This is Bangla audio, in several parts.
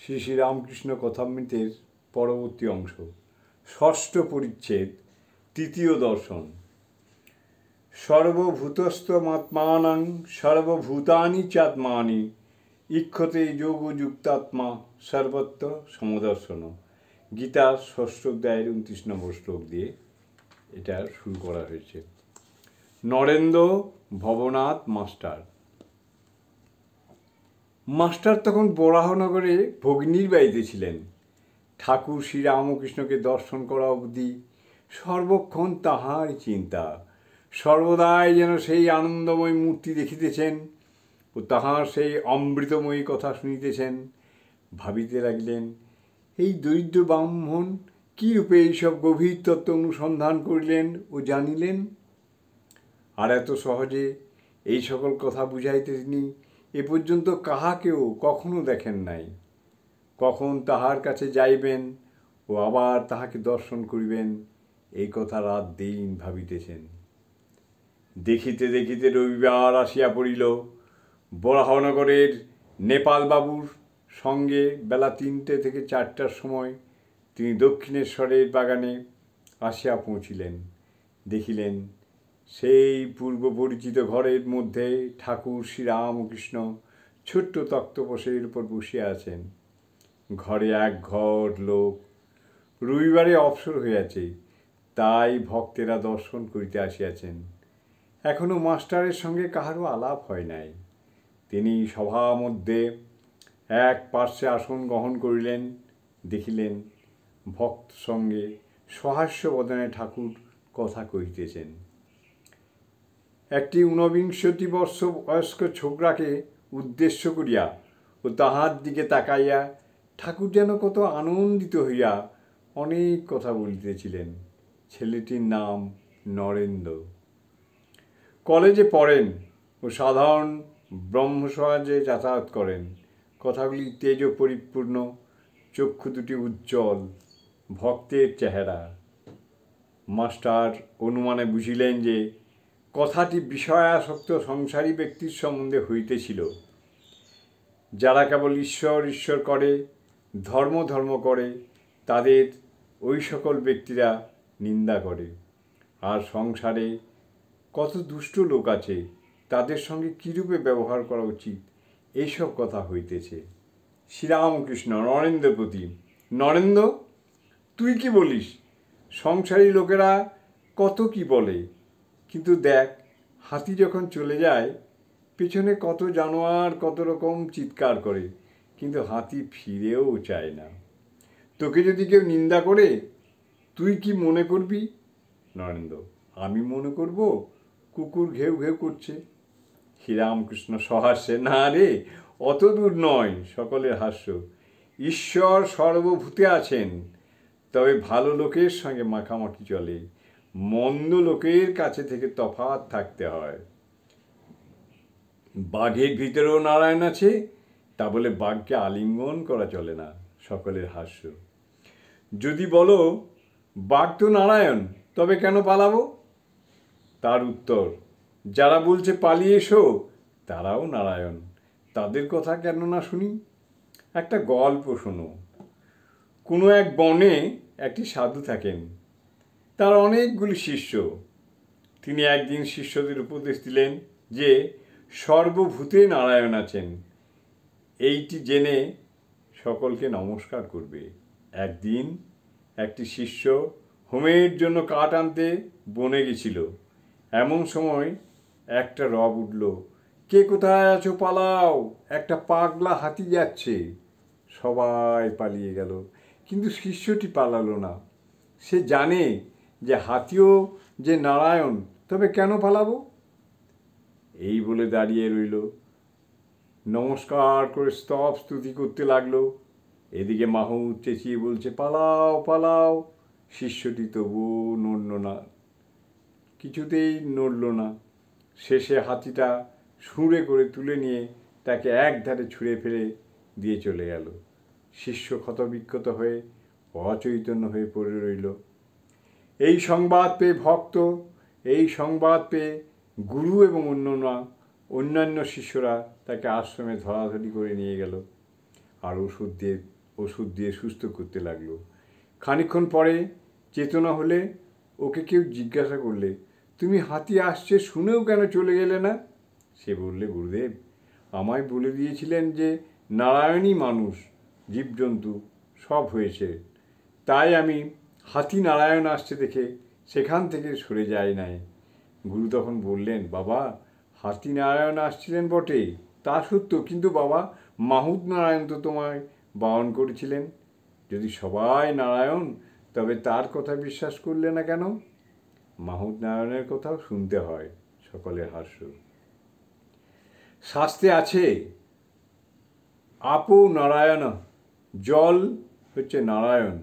শ্রী শ্রী রামকৃষ্ণ কথামৃতের পরবর্তী অংশ, ষষ্ঠ পরিচ্ছেদ, তৃতীয় দর্শন। সর্বভূতস্থমাত্মানাং সর্বভূতানি চাত্মানি ইক্ষতে যোগযুক্তাত্মা সর্বত্র সমদর্শন। গীতার ষষ্ঠ অধ্যায়ের 29 নম্বর শ্লোক দিয়ে এটা শুরু করা হয়েছে। নরেন্দ্র ভবনাথ মাস্টার তখন বরাহনগরে ভগ্নীর বাড়িতে ছিলেন। ঠাকুর শ্রীরামকৃষ্ণকে দর্শন করা অবধি সর্বক্ষণ তাহার চিন্তা। সর্বদাই যেন সেই আনন্দময় মূর্তি দেখিতেছেন ও তাহার সেই অমৃতময়ী কথা শুনিতেছেন। ভাবিতে লাগলেন, এই দরিদ্র ব্রাহ্মণ কী রূপে এইসব গভীর তত্ত্ব অনুসন্ধান করিলেন ও জানিলেন, আর এত সহজে এই সকল কথা বুঝাইতে তিনি এ পর্যন্ত কাহাকেও কখনো দেখেন নাই। কখন তাহার কাছে যাইবেন ও আবার তাহাকে দর্শন করিবেন, এই কথা রাত দিন ভাবিতেছেন। দেখিতে দেখিতে রবিবার আসিয়া পড়িল। বরাহনগরের নেপালবাবুর সঙ্গে বেলা 3টে থেকে 4টার সময় তিনি দক্ষিণেশ্বরের বাগানে আসিয়া পৌঁছিলেন। দেখিলেন সেই পূর্ব পরিচিত ঘরের মধ্যে ঠাকুর শ্রীরামকৃষ্ণ ছোট্ট তক্তপোষের উপর বসিয়া আছেন। ঘরে এক ঘর লোক। রবিবারে অবসর হইয়াছে, তাই ভক্তেরা দর্শন করিতে আসিয়াছেন। এখনো মাস্টারের সঙ্গে কাহারও আলাপ হয় নাই। তিনি সভা মধ্যে এক পার্শ্বে আসন গ্রহণ করিলেন। দেখিলেন ভক্ত সঙ্গে সহাস্য বদনে ঠাকুর কথা কহিতেছেন। একটি 29 বর্ষ বয়স্ক ছোকরাকে উদ্দেশ্য করিয়া ও তাহার দিকে তাকাইয়া ঠাকুর যেন কত আনন্দিত হইয়া অনেক কথা বলিতেছিলেন। ছেলেটির নাম নরেন্দ্র। কলেজে পড়েন ও সাধারণ ব্রহ্মসমাজে যাতায়াত করেন। কথাগুলি তেজ পরিপূর্ণ, চক্ষু দুটি উজ্জ্বল, ভক্তের চেহারা। মাস্টার অনুমানে বুঝিলেন যে কথাটি বিষয়াসক্ত সংসারী ব্যক্তির সম্বন্ধে হইতেছিল। যারা কেবল ঈশ্বর ঈশ্বর করে, ধর্ম ধর্ম করে, তাদের ওই সকল ব্যক্তিরা নিন্দা করে। আর সংসারে কত দুষ্ট লোক আছে, তাদের সঙ্গে কীরূপে ব্যবহার করা উচিত, এইসব কথা হইতেছে। শ্রীরামকৃষ্ণ নরেন্দ্র প্রতি, নরেন্দ্র, তুই কি বলিস? সংসারী লোকেরা কত কি বলে, কিন্তু দেখ, হাতি যখন চলে যায়, পেছনে কত জানোয়ার কত রকম চিৎকার করে, কিন্তু হাতি ফিরেও চায় না। তোকে যদি কেউ নিন্দা করে, তুই কি মনে করবি? নরেন্দ্র, আমি মনে করব কুকুর ঘেউ ঘেউ করছে। শ্রীরামকৃষ্ণ সহাস্যে, না রে, অত দূর নয়। সকলের হাস্য। ঈশ্বর সর্বভূতে আছেন, তবে ভালো লোকের সঙ্গে মাখামাখি চলে, মন্দ লোকের কাছে থেকে তফাৎ থাকতে হয়। বাঘের ভিতরেও নারায়ণ আছে, তা বলে বাঘকে আলিঙ্গন করা চলে না। সকলের হাস্য। যদি বলো বাঘ তো নারায়ণ, তবে কেন পালাবো? তার উত্তর, যারা বলছে পালিয়ে এসো, তারাও নারায়ণ, তাদের কথা কেন না শুনি? একটা গল্প শোনো। কোনো এক বনে একটি সাধু থাকেন। তার অনেকগুলি শিষ্য। তিনি একদিন শিষ্যদের উপদেশ দিলেন যে সর্বভূতে নারায়ণ আছেন, এইটি জেনে সকলকে নমস্কার করবে। একদিন একটি শিষ্য হোমের জন্য কাঠ আনতে বনে গেছিল। এমন সময় একটা রব উঠল, কে কোথায় আছো, পালাও, একটা পাগলা হাতি যাচ্ছে। সবাই পালিয়ে গেল, কিন্তু শিষ্যটি পালালো না। সে জানে যে হাতিও যে নারায়ণ, তবে কেন পালাবো? এই বলে দাঁড়িয়ে রইল, নমস্কার করে স্তব স্তুতি করতে লাগলো। এদিকে মাহুত চেঁচিয়ে বলছে, পালাও পালাও। শিষ্যটি তবুও নড়ল না, কিছুতেই নড়ল না। শেষে হাতিটা ছুঁড়ে করে তুলে নিয়ে তাকে একধারে ছুঁড়ে ফেলে দিয়ে চলে গেল। শিষ্য ক্ষতবিক্ষত হয়ে অচৈতন্য হয়ে পড়ে রইল। এই সংবাদ পেয়ে ভক্ত, এই সংবাদ পেয়ে গুরু এবং অন্যান্য শিষ্যরা তাকে আশ্রমে ধরাধরি করে নিয়ে গেল আর ওষুধ দিয়ে ওষুধ দিয়ে সুস্থ করতে লাগলো। খানিকক্ষণ পরে চেতনা হলে ওকে কেউ জিজ্ঞাসা করলে, তুমি হাতি আসছে শুনেও কেন চলে গেলে না? সে বললে, গুরুদেব, আমায় বলে দিয়েছিলেন যে নারায়ণই মানুষ, জীবজন্তু সব হয়েছে, তাই আমি হাতি নারায়ণ আসছে দেখে সেখান থেকে সরে যাই নাই। গুরু তখন বললেন, বাবা, হাতি নারায়ণ আসছিলেন বটে, তা সত্য, কিন্তু বাবা, মাহুত নারায়ণ তো তোমায় বারণ করেছিলেন। যদি সবাই নারায়ণ, তবে তার কথা বিশ্বাস করলে না কেন? মাহুত নারায়ণের কথাও শুনতে হয়। সকলের হাস্য। শাস্ত্রে আছে, আপো নারায়ণ, জল হচ্ছে নারায়ণ।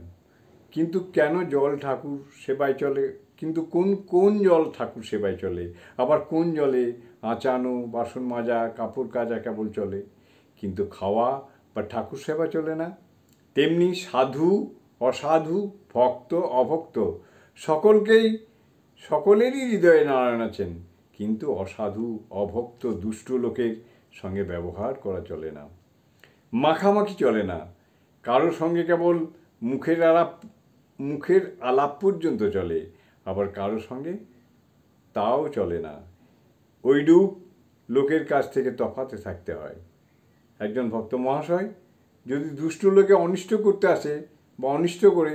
কিন্তু কেন জল ঠাকুর সেবায় চলে? কিন্তু কোন কোন জল ঠাকুর সেবায় চলে? আবার কোন জলে আঁচানো, বাসন মাজা, কাপড় কাচা কেবল চলে, কিন্তু খাওয়া বা ঠাকুর সেবা চলে না? তেমনি সাধু অসাধু, ভক্ত অভক্ত, সকলেরই হৃদয়ে নারায়ণ আছেন, কিন্তু অসাধু অভক্ত দুষ্ট লোকের সঙ্গে ব্যবহার করা চলে না, মাখামাখি চলে না। কারোর সঙ্গে কেবল মুখের আলাপ পর্যন্ত চলে, আবার কারোর সঙ্গে তাও চলে না। ওইরূপ লোকের কাছ থেকে তফাতে থাকতে হয়। একজন ভক্ত মহাশয় যদি দুষ্ট লোকে অনিষ্ট করতে আসে বা অনিষ্ট করে,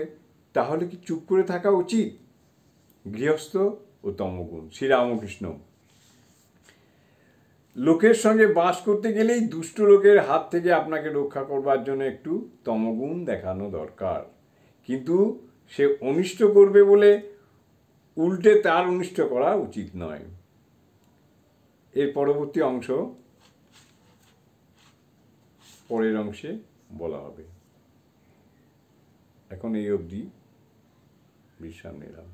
তাহলে কি চুপ করে থাকা উচিত? গৃহস্থ ও তমগুণ। শ্রীরামকৃষ্ণ। লোকের সঙ্গে বাস করতে গেলেই দুষ্ট লোকের হাত থেকে আপনাকে রক্ষা করবার জন্য একটু তমগুণ দেখানো দরকার, কিন্তু সে অনিষ্ট করবে বলে উল্টে তার অনিষ্ট করা উচিত নয়। এর পরবর্তী অংশ পরের অংশে বলা হবে। এখন এই অবধি বিশ্রাম নিলাম।